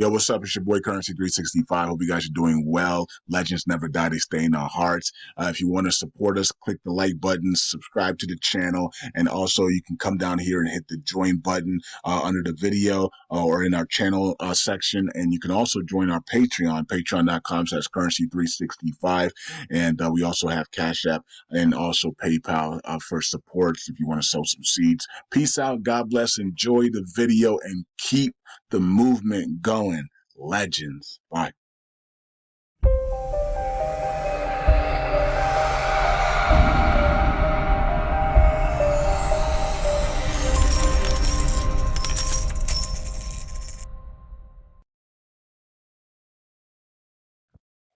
Yo, what's up? It's your boy Currency 365. Hope you guys are doing well. Legends never die, they stay in our hearts. If you want to support us, click the like button, subscribe to the channel, and also you can come down here and hit the join button under the video or in our channel section. And you can also join our Patreon, patreon.com/currency365. And we also have Cash App and also PayPal for supports if you want to sow some seeds. Peace out. God bless. Enjoy the video and keep the movement going. Legends. Bye.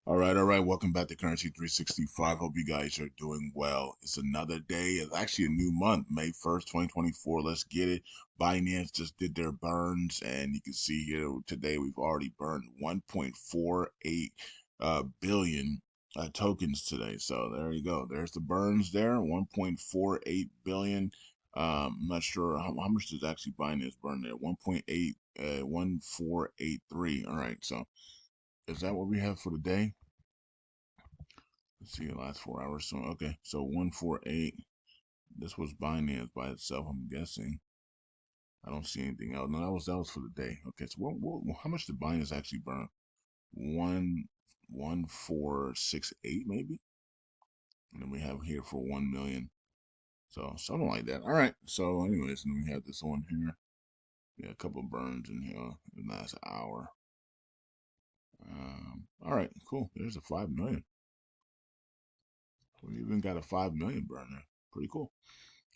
All right. Welcome back to Currency 365. Hope you guys are doing well. It's another day. It's actually a new month, May 1st, 2024. Let's get it. Binance just did their burns, and you can see here today we've already burned 1.48 billion tokens today. So there you go. There's the burns there, 1.48 billion. I'm not sure how much does actually Binance burn there. 1.8, 1483. All right, so is that what we have for the day? Let's see, the last 4 hours. So okay, so 148. This was Binance by itself, I'm guessing. I don't see anything else. No, that was for the day. Okay, so how much did Binance actually burn? 11468 maybe. And then we have here for 1 million. So something like that. All right. So anyways, and we have this one here. Yeah, a couple burns in here in the last hour. All right, cool. There's a 5 million. We even got a 5 million burner. Pretty cool.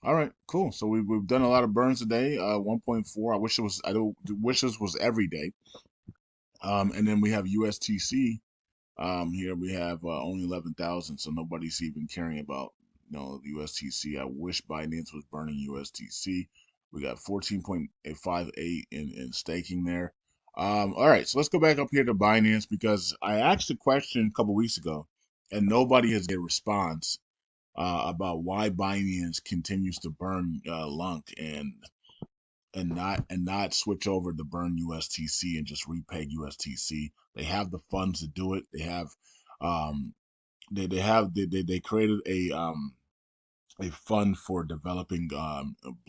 All right, cool. So we've done a lot of burns today. 1.4. I wish it was. I don't wish this was every day. And then we have USTC. Here we have only 11,000, so nobody's even caring about the USTC. I wish Binance was burning USTC. We got 14.58 in staking there. All right, so let's go back up here to Binance because I asked a question a couple weeks ago, and nobody has get a response about why Binance continues to burn LUNC and not switch over to burn USTC and just repeg USTC. They have the funds to do it. They have they created a fund for developing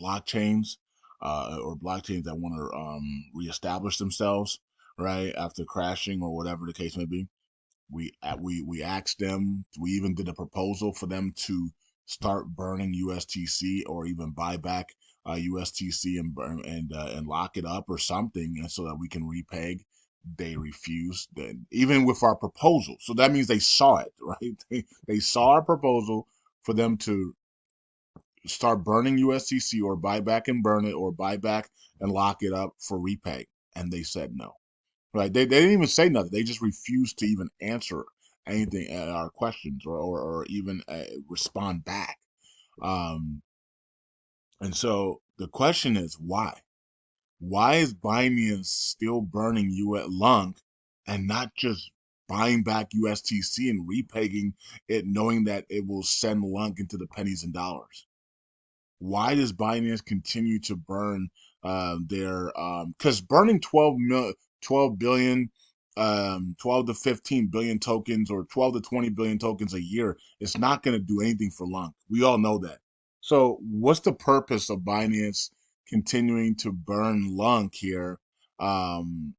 blockchains or blockchains that want to reestablish themselves right after crashing or whatever the case may be. We asked them. We even did a proposal for them to start burning USTC or even buy back USTC and burn and lock it up or something, and so that we can repeg. They refused. Then even with our proposal, so that means they saw it, right? They saw our proposal for them to start burning USTC or buy back and burn it or buy back and lock it up for repeg, and they said no. Right. They didn't even say nothing. They just refused to even answer anything at our questions or even respond back. Um, and so the question is why? Why is Binance still burning you at LUNC and not just buying back USTC and repegging it, knowing that it will send LUNC into the pennies and dollars? Why does Binance continue to burn their because burning 12 billion 12 to 15 billion tokens or 12 to 20 billion tokens a year is not going to do anything for LUNC. We all know that. So what's the purpose of Binance continuing to burn LUNC here? Um,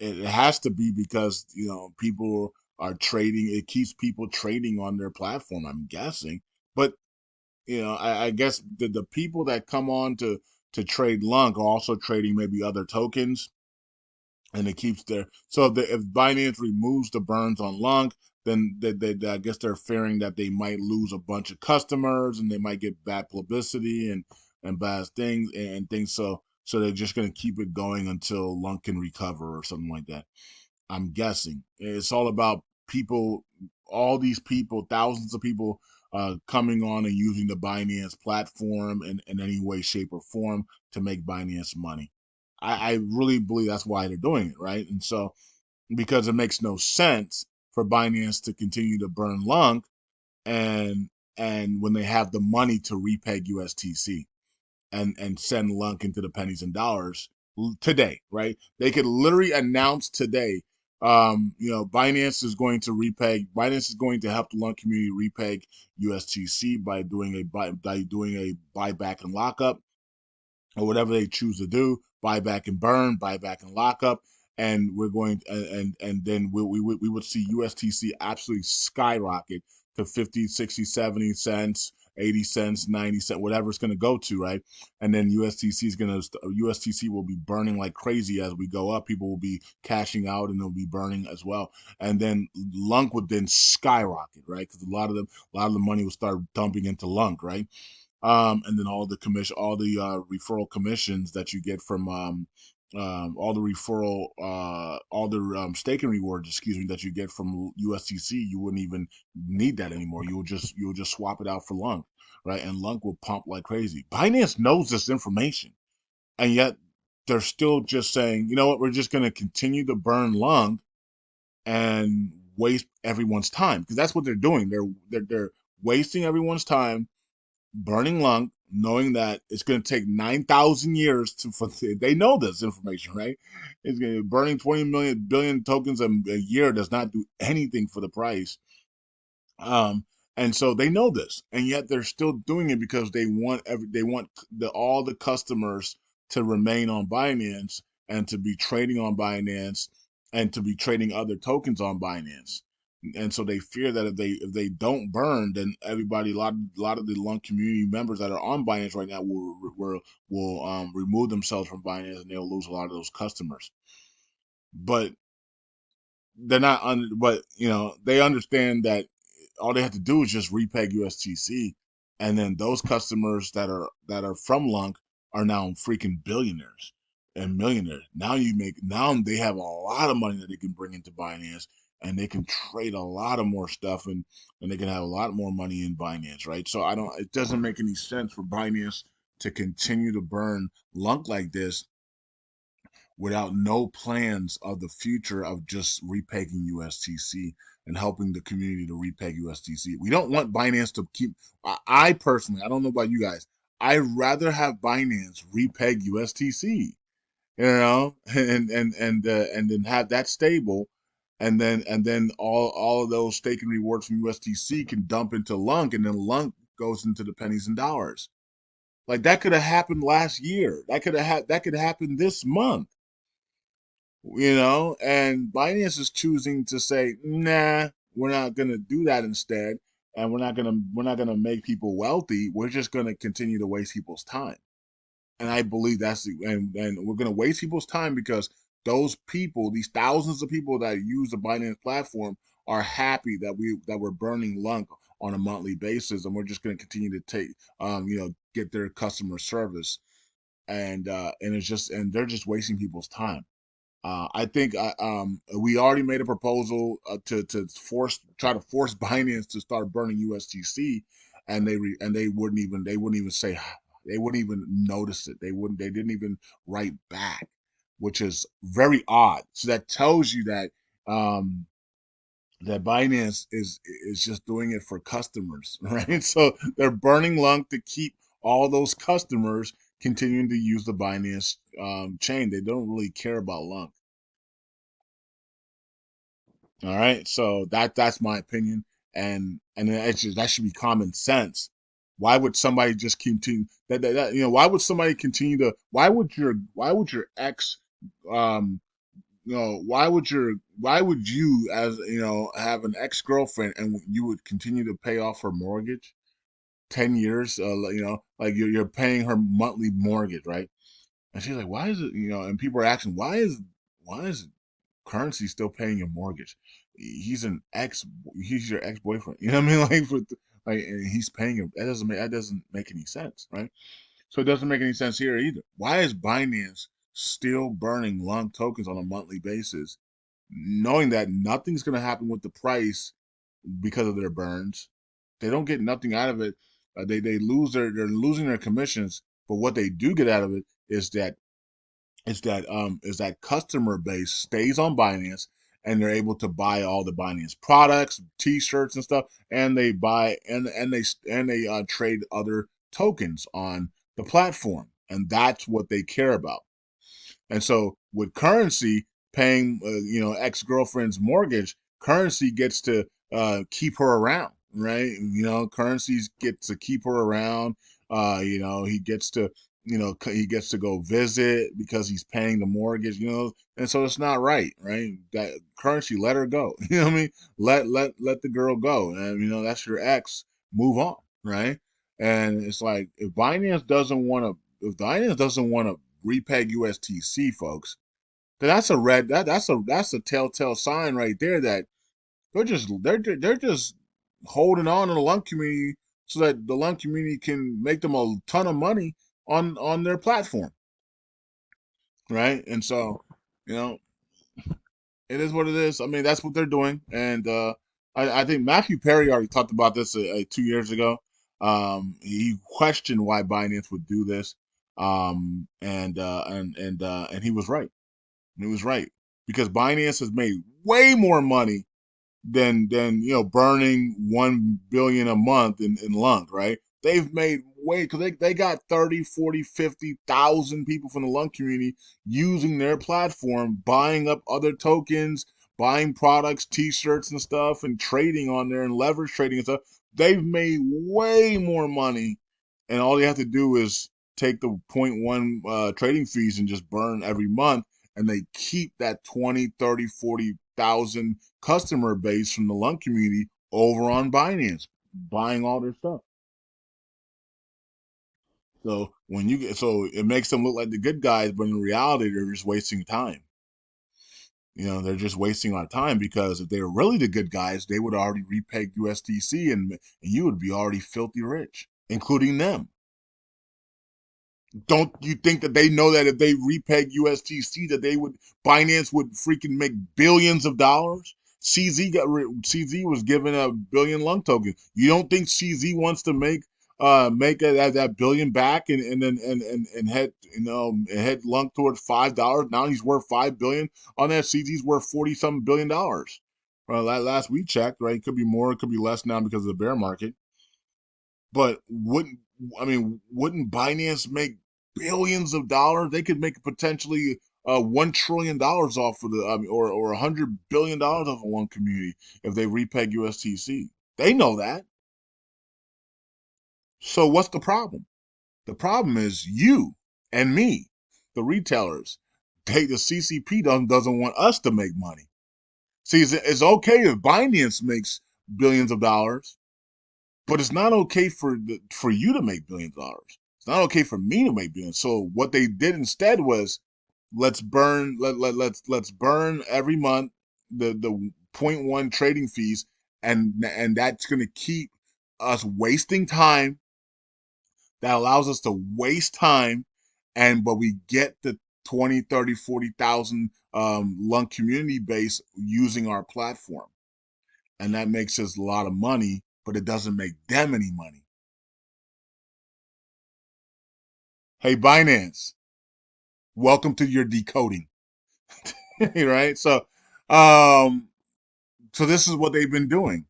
it has to be because people are trading. It keeps people trading on their platform, I'm guessing. But I guess the people that come on to trade LUNC are also trading maybe other tokens, and it keeps their. So if Binance removes the burns on LUNC, then I guess they're fearing that they might lose a bunch of customers and they might get bad publicity and bad things and things. So they're just going to keep it going until LUNC can recover or something like that. I'm guessing it's all about people, all these people, thousands of people coming on and using the Binance platform in any way, shape, or form to make Binance money. I really believe that's why they're doing it, right? And so, because it makes no sense for Binance to continue to burn LUNC and when they have the money to repeg USTC and send LUNC into the pennies and dollars, today, right? They could literally announce today, Binance is going to repeg. Binance is going to help the LUNC community repeg USTC by doing a buyback and lockup, or whatever they choose to do, buy back and burn, buy back and lock up, and we're going and then we would see USTC absolutely skyrocket to 50, 60, 70 cents, 80 cents, 90 cents, whatever it's going to go to, right? And then USTC will be burning like crazy as we go up. People will be cashing out and they'll be burning as well. And then LUNC would then skyrocket, right? Because a lot of the money will start dumping into LUNC, right? And then all the referral commissions that you get from all the all the staking rewards, excuse me, that you get from USTC, you wouldn't even need that anymore. You'll just swap it out for LUNC, right? And LUNC will pump like crazy. Binance knows this information, and yet they're still just saying, you know what, we're just going to continue to burn LUNC and waste everyone's time, because that's what they're doing. They're wasting everyone's time burning LUNC, knowing that it's going to take 9,000 years they know this information, right? It's going to burning 20 million billion tokens a year does not do anything for the price. Um, and so they know this, and yet they're still doing it because they want all the customers to remain on Binance and to be trading on Binance and to be trading other tokens on Binance. And so they fear that if they don't burn, then everybody, a lot of the LUNC community members that are on Binance right now will remove themselves from Binance, and they'll lose a lot of those customers. But they're not but they understand that all they have to do is just repeg USTC, and then those customers that are from LUNC are now freaking billionaires and millionaires. Now they have a lot of money that they can bring into Binance, and they can trade a lot of more stuff, and they can have a lot more money in Binance, right? So it doesn't make any sense for Binance to continue to burn LUNC like this without no plans of the future of just repegging USTC and helping the community to repeg USTC. We don't want Binance to keep. I personally, I don't know about you guys, I'd rather have Binance repeg USTC, and then have that stable, and then all of those staking rewards from USTC can dump into LUNC, and then LUNC goes into the pennies and dollars. Like that could have happened last year. That could happen this month, and Binance is choosing to say, nah, we're not gonna do that instead, and we're not gonna make people wealthy. We're just gonna continue to waste people's time. And I believe and we're gonna waste people's time because those people, these thousands of people that use the Binance platform, are happy that we're burning LUNC on a monthly basis, and we're just gonna continue to get their customer service, and they're just wasting people's time. I think we already made a proposal to try to force Binance to start burning USTC, and they wouldn't even say, they wouldn't even notice it. They didn't even write back, which is very odd. So that tells you that Binance is just doing it for customers, right? So they're burning LUNC to keep all those customers continuing to use the Binance chain. They don't really care about LUNC. All right, so that's my opinion, and that should be common sense. Why would somebody just continue Why would somebody continue to? Why would your ex, um, why would you, as have an ex girlfriend, and you would continue to pay off her mortgage 10 years? Like you're paying her monthly mortgage, right? And she's like, why is it? And people are asking, why is Currency still paying your mortgage? He's an ex. He's your ex boyfriend. You know what I mean? And he's paying him. That doesn't make any sense, right? So it doesn't make any sense here either. Why is Binance still burning LUNC tokens on a monthly basis, knowing that nothing's going to happen with the price because of their burns? They don't get nothing out of it. They're losing their commissions, but what they do get out of it is that customer base stays on Binance, and they're able to buy all the Binance products, T-shirts and stuff, and they buy and they trade other tokens on the platform, and that's what they care about. And so with currency paying, ex-girlfriend's mortgage, currency gets to keep her around, right? Currencies gets to keep her around. He gets to, he gets to go visit because he's paying the mortgage, and so it's not right, right? That currency, let her go. You know what I mean? Let the girl go, and that's your ex. Move on, right? And it's like if Binance doesn't want to repeg USTC, folks, then that's a telltale sign right there that they're just holding on to the LUNC community so that the LUNC community can make them a ton of money on their platform, right? And so, you know, it is what it is. I mean, that's what they're doing, and I think Matthew Perry already talked about this 2 years ago. He questioned why Binance would do this, and he was right. He was right because Binance has made way more money than burning 1 billion a month in LUNC, right? They've made way because they got 30, 40, 50,000 people from the LUNC community using their platform, buying up other tokens, buying products, t-shirts and stuff, and trading on there and leverage trading and stuff. They've made way more money, and all they have to do is take the point one trading fees and just burn every month, and they keep that 20, 30, 40,000 customer base from the LUNC community over on Binance, buying all their stuff. So it makes them look like the good guys, but in reality, they're just wasting time. They're just wasting our time because if they were really the good guys, they would already repeg USDC and you would be already filthy rich, including them. Don't you think that they know that if they repeg USTC that Binance would freaking make billions of dollars? CZ was given a billion LUNC tokens. You don't think CZ wants to make that billion back and head and head LUNC towards $5? Now he's worth $5 billion on that. CZ's worth 40 something $billion. Well, last we checked, right? It could be more, it could be less now because of the bear market. But wouldn't Binance make billions of dollars? They could make potentially $1 trillion off of or $100 billion off of one community if they repeg USTC. They know that. So what's the problem? The problem is you and me, the retailers. The CCP doesn't want us to make money. See, it's okay if Binance makes billions of dollars, but it's not okay for you to make billions of dollars. It's not okay for me to make billions. So what they did instead was let's burn every month the point one trading fees, and that's going to keep us wasting time. That allows us to waste time, but we get the 20, 30, 40,000 LUNC community base using our platform, and that makes us a lot of money, but it doesn't make them any money. Hey, Binance, welcome to your decoding. Right? Um, so this is what they've been doing.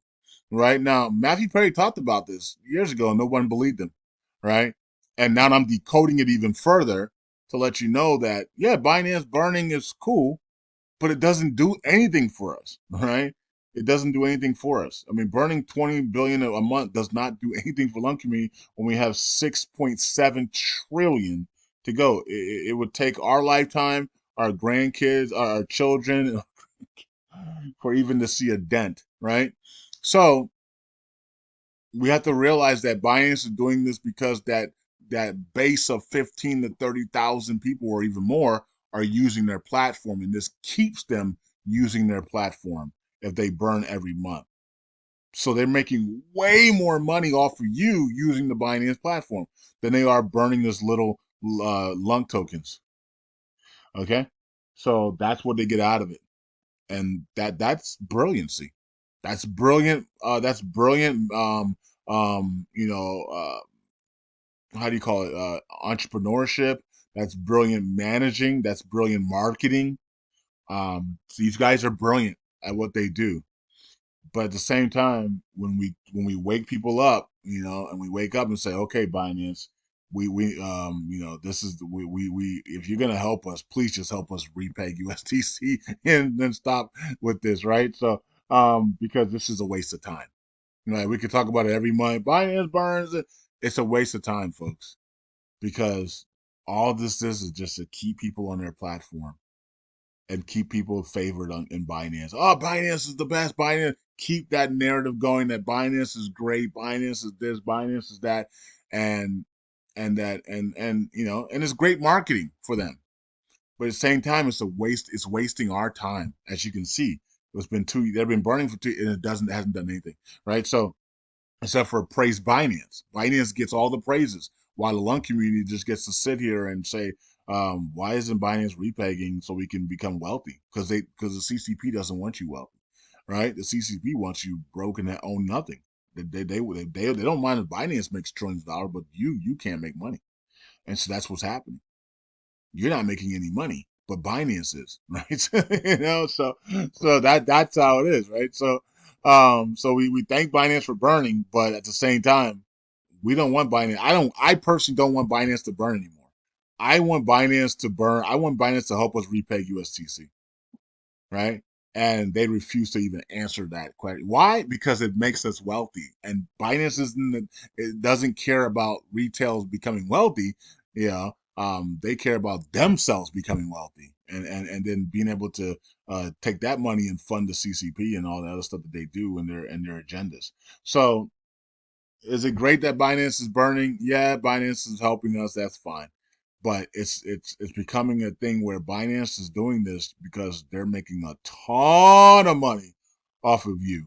Right now, Matthew Perry talked about this years ago, and no one believed him. Right? And now I'm decoding it even further to let you know that yeah, Binance burning is cool, but it doesn't do anything for us. Right? It doesn't do anything for us. I mean, burning 20 billion a month does not do anything for LUNC community when we have 6.7 trillion to go. It would take our lifetime, our grandkids, our children, for even to see a dent, right? So we have to realize that Binance is doing this because that base of 15 to 30,000 people or even more are using their platform, and this keeps them using their platform if they burn every month. So they're making way more money off of you using the Binance platform than they are burning this little LUNC tokens. Okay, so that's what they get out of it, and that's brilliancy. That's brilliant. That's brilliant. How do you call it? Entrepreneurship. That's brilliant managing. That's brilliant marketing. So these guys are brilliant at what they do. But at the same time, when we wake people up, and we wake up and say, okay, Binance, this is we if you're gonna help us, please just help us repay USTC and then stop with this, right? So because this is a waste of time. Right? We could talk about it every month. Binance burns it. It's a waste of time, folks, because all this is just to keep people on their platform and keep people favored in Binance. Oh, Binance is the best. Binance, keep that narrative going that Binance is great. Binance is this. Binance is that, and and it's great marketing for them. But at the same time, it's a waste. It's wasting our time, as you can see. It's been two. They've been burning for two, and it hasn't done anything, right? So except for praise Binance. Binance gets all the praises, while the LUNC community just gets to sit here and say, why isn't Binance repegging so we can become wealthy? Because the CCP doesn't want you wealthy, right? The CCP wants you broke and that own nothing. They don't mind if Binance makes trillions of dollars, but you can't make money, and so that's what's happening. You're not making any money, but Binance is, right? So that's how it is, right? So we thank Binance for burning, but at the same time, we don't want Binance. I personally don't want Binance to burn anymore. I want Binance to burn. I want Binance to help us repay USTC, right? And they refuse to even answer that question. Why? Because it makes us wealthy, and Binance it doesn't care about retail becoming wealthy. They care about themselves becoming wealthy, and then being able to take that money and fund the CCP and all the other stuff that they do in their agendas. So is it great that Binance is burning? Yeah, Binance is helping us. That's fine, but it's becoming a thing where Binance is doing this because they're making a ton of money off of you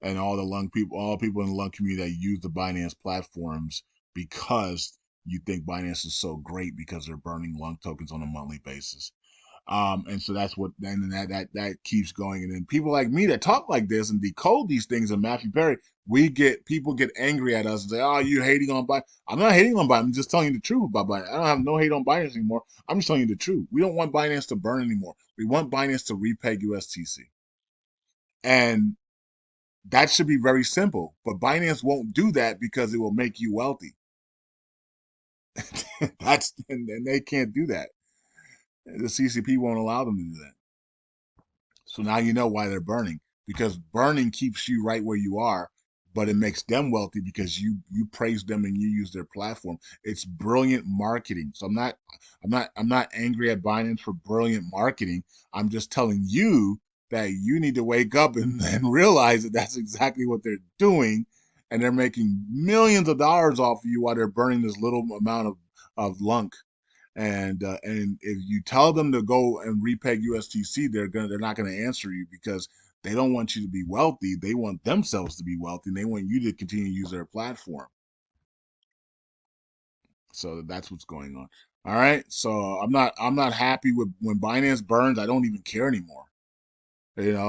and all the LUNC people, all people in the LUNC community that use the Binance platforms because you think Binance is so great because they're burning LUNC tokens on a monthly basis. And so that's what then that keeps going. And then people like me that talk like this and decode these things and Matthew Perry, people get angry at us and say, "Oh, you're hating on Binance." I'm not hating on Binance. I'm just telling you the truth about Binance. I don't have no hate on Binance anymore. I'm just telling you the truth. We don't want Binance to burn anymore. We want Binance to repeg USTC, and that should be very simple. But Binance won't do that because it will make you wealthy. And they can't do that. The CCP won't allow them to do that. So now you know why they're burning, because burning keeps you right where you are, but it makes them wealthy because you praise them and you use their platform. It's brilliant marketing. So I'm not angry at Binance for brilliant marketing. I'm just telling you that you need to wake up and realize that that's exactly what they're doing, and they're making millions of dollars off of you while they're burning this little amount of LUNC. And if you tell them to go and repeg USTC, they're not gonna answer you because they don't want you to be wealthy. They want themselves to be wealthy, and they want you to continue to use their platform. So that's what's going on. All right. So I'm not happy with when Binance burns. I don't even care anymore.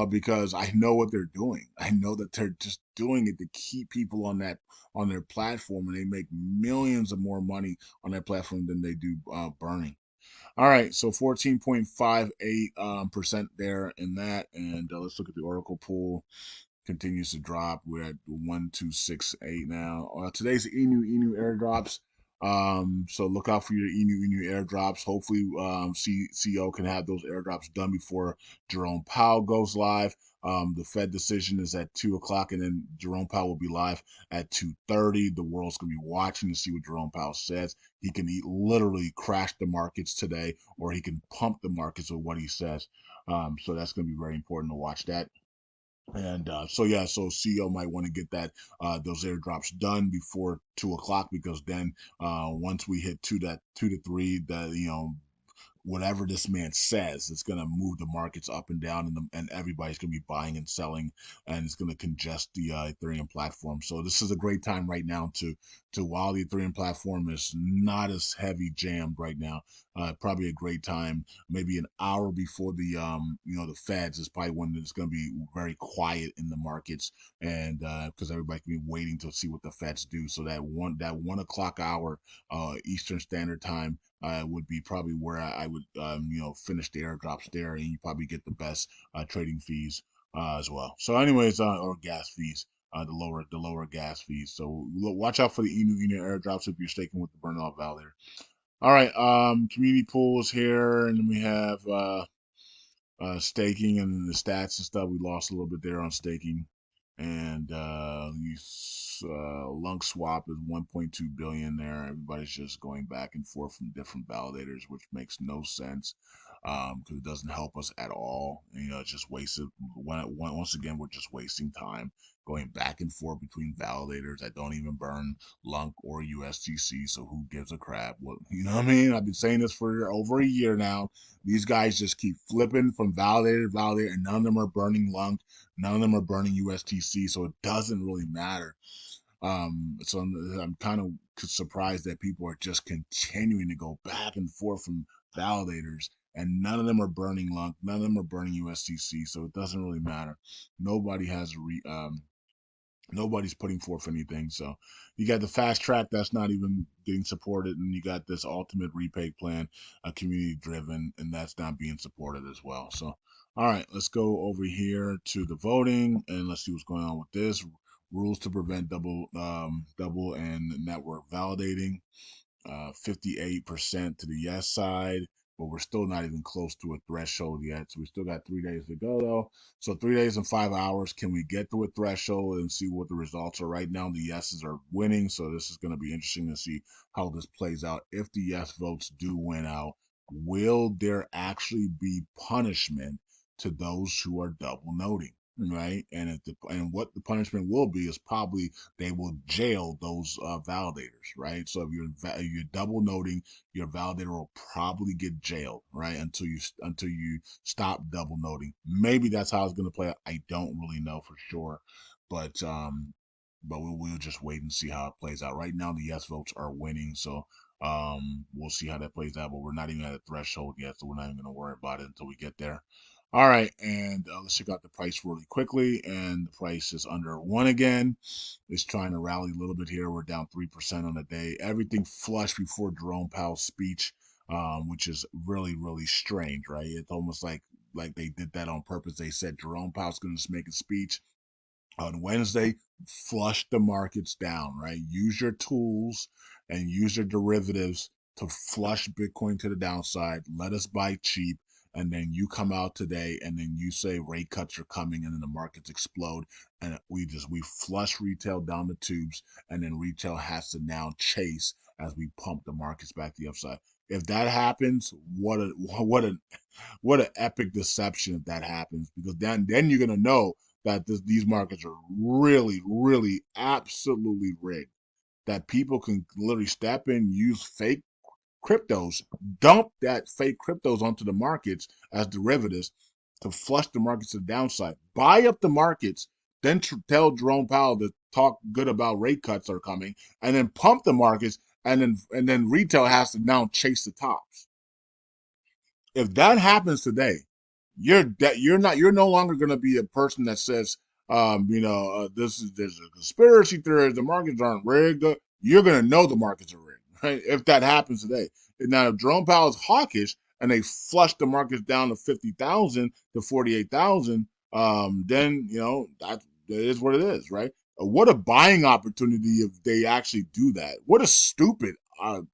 Because I know what they're doing. I know that they're just doing it to keep people on their platform, and they make millions of more money on their platform than they do burning. All right, so 14.58 percent there in that, and let's look at the Oracle pool. Continues to drop. We're at 1268 now. Today's Enu airdrops. So look out for your Enu airdrops. Hopefully, CEO can have those airdrops done before Jerome Powell goes live. The Fed decision is at 2 o'clock, and then Jerome Powell will be live at 2:30. The world's gonna be watching to see what Jerome Powell says. He can literally crash the markets today, or he can pump the markets with what he says. So that's gonna be very important to watch that. And so CEO might want to get those airdrops done before 2 o'clock, because then once we hit 2 to 3, that whatever this man says, it's going to move the markets up and down, and everybody's going to be buying and selling, and it's going to congest the Ethereum platform. So this is a great time right now to while the Ethereum platform is not as heavy jammed right now, probably a great time, maybe an hour before the Feds is probably when it's going to be very quiet in the markets, and because everybody can be waiting to see what the Feds do. So that 1 o'clock hour Eastern Standard Time would be probably where I would finish the airdrops there, and you probably get the best trading fees as well. So anyways, or gas fees. the lower gas fees. So watch out for the Newington airdrops if you're staking with the burn off validator. All right, community pools here, and then we have staking and the stats and stuff. We lost a little bit there on staking, and LUNC swap is 1.2 billion there. Everybody's just going back and forth from different validators, which makes no sense because it doesn't help us at all. You know, it's just wasted. Once again, we're just wasting time going back and forth between validators that don't even burn LUNC or USDC. So who gives a crap? What, you know what I mean? I've been saying this for over a year now. These guys just keep flipping from validator to validator, and none of them are burning LUNC. None of them are burning USDC, so it doesn't really matter. So I'm kind of surprised that people are just continuing to go back and forth from validators, and none of them are burning LUNC. None of them are burning USDC, so it doesn't really matter. Nobody has nobody's putting forth anything. So you got the fast track that's not even getting supported, and you got this ultimate repay plan, community driven, and that's not being supported as well. So all right, let's go over here to the voting and let's see what's going on with this. Rules to prevent double and network validating. 58% to the yes side, but we're still not even close to a threshold yet. So we still got 3 days to go, though. So 3 days and 5 hours. Can we get to a threshold and see what the results are? Right now, the yeses are winning. So this is going to be interesting to see how this plays out. If the yes votes do win out, will there actually be punishment to those who are double noting? Right, and what the punishment will be is probably they will jail those validators, right? So if you're double noting, your validator will probably get jailed, right? Until you stop double noting. Maybe that's how it's going to play out. I don't really know for sure, but we'll just wait and see how it plays out. Right now, the yes votes are winning, so we'll see how that plays out. But we're not even at a threshold yet, so we're not even going to worry about it until we get there. All right, and let's check out the price really quickly. And the price is under one again. It's trying to rally a little bit here. We're down 3% on the day. Everything flushed before Jerome Powell's speech, which is really, really strange, right? It's almost like they did that on purpose. They said Jerome Powell's going to make a speech on Wednesday, flush the markets down, right? Use your tools and use your derivatives to flush Bitcoin to the downside. Let us buy cheap. And then you come out today and then you say rate cuts are coming and then the markets explode. And we flush retail down the tubes, and then retail has to now chase as we pump the markets back to the upside. If that happens, what an epic deception if that happens, because then you're gonna know that these markets are really, really, absolutely rigged. That people can literally step in, use fake cryptos, dump that fake cryptos onto the markets as derivatives to flush the markets to the downside, buy up the markets, then tell Jerome Powell to talk good about rate cuts are coming, and then pump the markets, and then retail has to now chase the tops. If that happens today, you're no longer going to be a person that says, there's a conspiracy theory, the markets aren't rigged. You're going to know the markets are rigged, right? If that happens today. Now, if Jerome Powell is hawkish and they flush the markets down to 50,000 to 48,000, then that is what it is, right? What a buying opportunity if they actually do that. What a stupid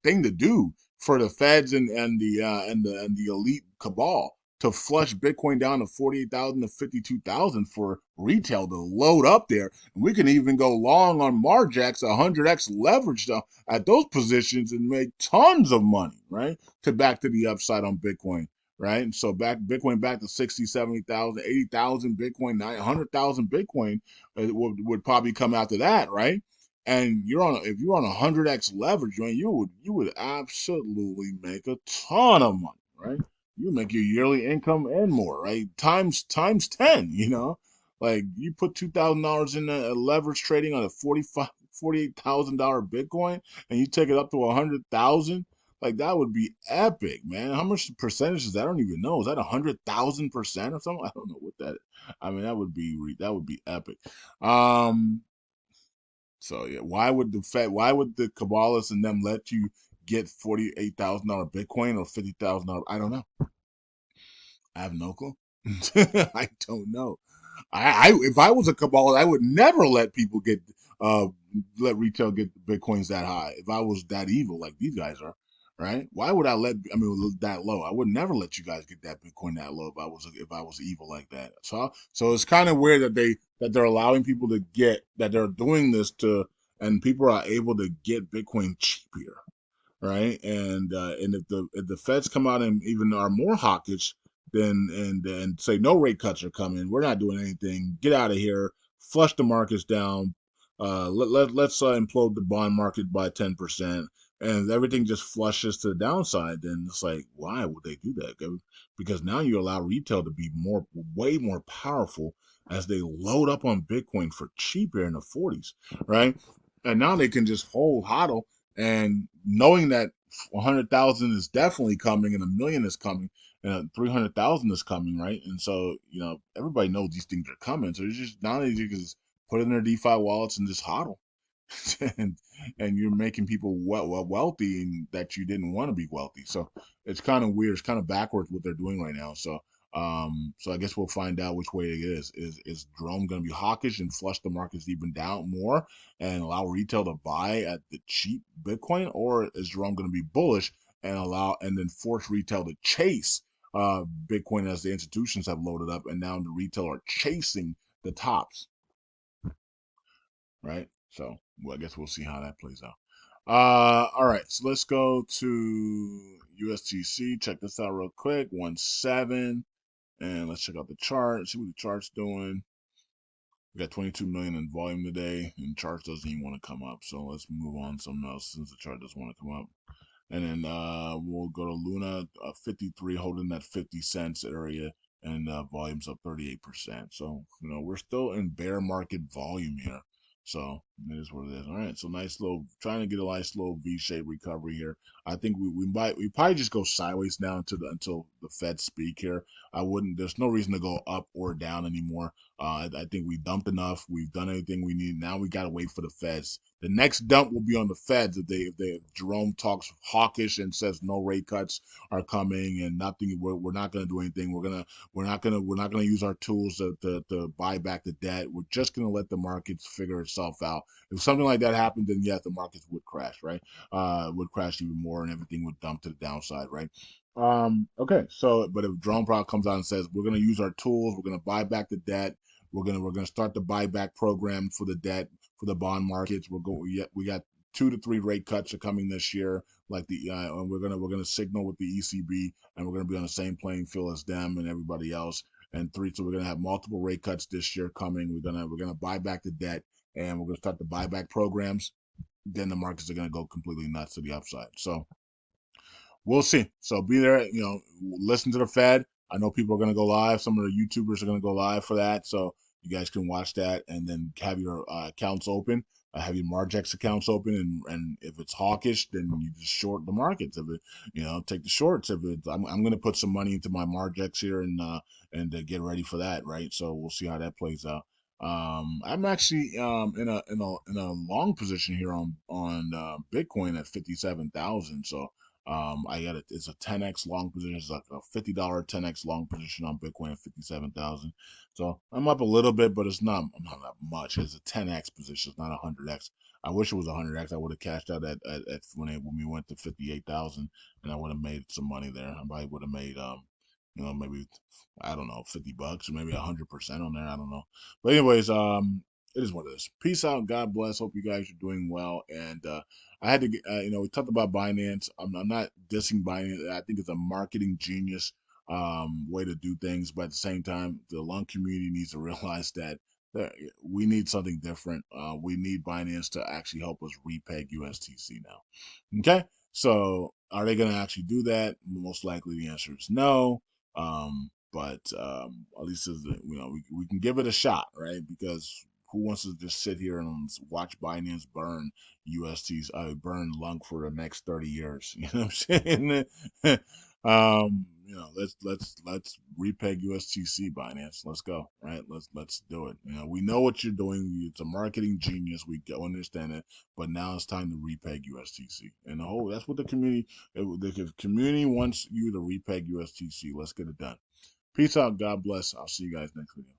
thing to do for the feds and the elite cabal to flush Bitcoin down to 48,000 to 52,000 for retail to load up there. And we can even go long on Marjax, 100x leverage at those positions and make tons of money, right? To back to the upside on Bitcoin, right? And so Bitcoin back to 60, 70,000, 80,000 Bitcoin, 900,000 Bitcoin would probably come after that, right? And if you're on 100x leverage, man, you would absolutely make a ton of money, right? You make your yearly income and more, right? Times 10, like you put $2,000 in a leverage trading on a $48,000 Bitcoin, and you take it up to 100,000. Like that would be epic, man. How much percentage is that? I don't even know. Is that 100,000% or something? I don't know what that. I mean, that would be epic. So yeah, why would the Kabbalists and them let you get $48,000 Bitcoin or $50,000? I don't know. I have no clue. I don't know. If I was a cabalist, I would never let people get uh let retail get bitcoins that high. If I was that evil like these guys are, right? Why would I let? I mean, that low? I would never let you guys get that bitcoin that low if I was evil like that. So it's kind of weird that they're allowing people to get that they're doing this to, and people are able to get bitcoin cheap here, right? And if the Feds come out and even are more hawkish, then and say no rate cuts are coming, we're not doing anything, get out of here, flush the markets down, let's implode the bond market by 10%, and everything just flushes to the downside. Then it's like, why would they do that? Because now you allow retail to be way more powerful as they load up on Bitcoin for cheap here in the 40s, right? And now they can just hold hodl, and knowing that 100,000 is definitely coming and a million is coming and 300,000 is coming, right? And so, everybody knows these things are coming. So it's just now you can just put it in their DeFi wallets and just hodl. and and you're making people wealthy and that you didn't want to be wealthy. So it's kind of weird. It's kind of backwards what they're doing right now. So I guess we'll find out which way it is. Is Jerome going to be hawkish and flush the markets even down more and allow retail to buy at the cheap Bitcoin, or is Jerome going to be bullish and then force retail to chase Bitcoin as the institutions have loaded up and now the retail are chasing the tops, right? So, well, I guess we'll see how that plays out. All right, so let's go to USTC. Check this out real quick. 1.7, and let's check out the chart. See what the chart's doing. We got 22 million in volume today, and chart doesn't even want to come up. So let's move on to something else since the chart doesn't want to come up. And then we'll go to Luna 53, holding that 50 cents area, and volume's up 38%. So we're still in bear market volume here. So it is what it is. All right. So nice little, trying to get a nice little V-shaped recovery here. I think we probably just go sideways now until the Fed speak here. I wouldn't. There's no reason to go up or down anymore. I think we dumped enough. We've done everything we need. Now we got to wait for the Feds. The next dump will be on the Feds if Jerome talks hawkish and says no rate cuts are coming and nothing. We're not going to do anything. We're not gonna use our tools to buy back the debt. We're just gonna let the markets figure itself out. If something like that happened, then yes, the markets would crash, right? Would crash even more, and everything would dump to the downside, right? Okay. So, but if Jerome Powell comes out and says we're gonna use our tools, we're gonna buy back the debt, we're gonna start the buyback program for the debt for the bond markets. We got 2 to 3 rate cuts are coming this year. Like and we're gonna signal with the ECB, and we're gonna be on the same playing field as them and everybody else. And three, so we're gonna have multiple rate cuts this year coming. We're gonna buy back the debt, and we're gonna start the buyback programs. Then the markets are gonna go completely nuts to the upside. So we'll see. So be there, listen to the Fed. I know people are going to go live. Some of the YouTubers are going to go live for that. So you guys can watch that and then have your accounts open. Have your Margex accounts open, and if it's hawkish, then you just short the markets. If it, take the shorts. If it, I'm going to put some money into my Margex here and get ready for that, right? So we'll see how that plays out. I'm actually in a long position here on Bitcoin at 57,000. So it's a 10x long position. It's like a $50 10x long position on Bitcoin at 57,000. So I'm up a little bit, but it's not that much. It's a 10x position. It's not a 100x. I wish it was a 100x. I would have cashed out at when we went to 58,000, and I would have made some money there. I probably would have made maybe, I don't know, $50 or maybe 100% on there. I don't know. But anyways, it is what it is. Peace out. God bless. Hope you guys are doing well. And I had to get, we talked about Binance. I'm not dissing Binance. I think it's a marketing genius way to do things. But at the same time, the LUNC community needs to realize that we need something different. We need Binance to actually help us repeg USTC now. Okay. So are they going to actually do that? Most likely the answer is no. But at least we can give it a shot, right? Because who wants to just sit here and watch Binance burn burn LUNC for the next 30 years? You know what I'm saying? Let's repeg USTC, Binance. Let's go, right? Let's do it. We know what you're doing. It's a marketing genius. We understand it, but now it's time to repeg USTC. And that's what the community. The community wants you to repeg USTC. Let's get it done. Peace out. God bless. I'll see you guys next video.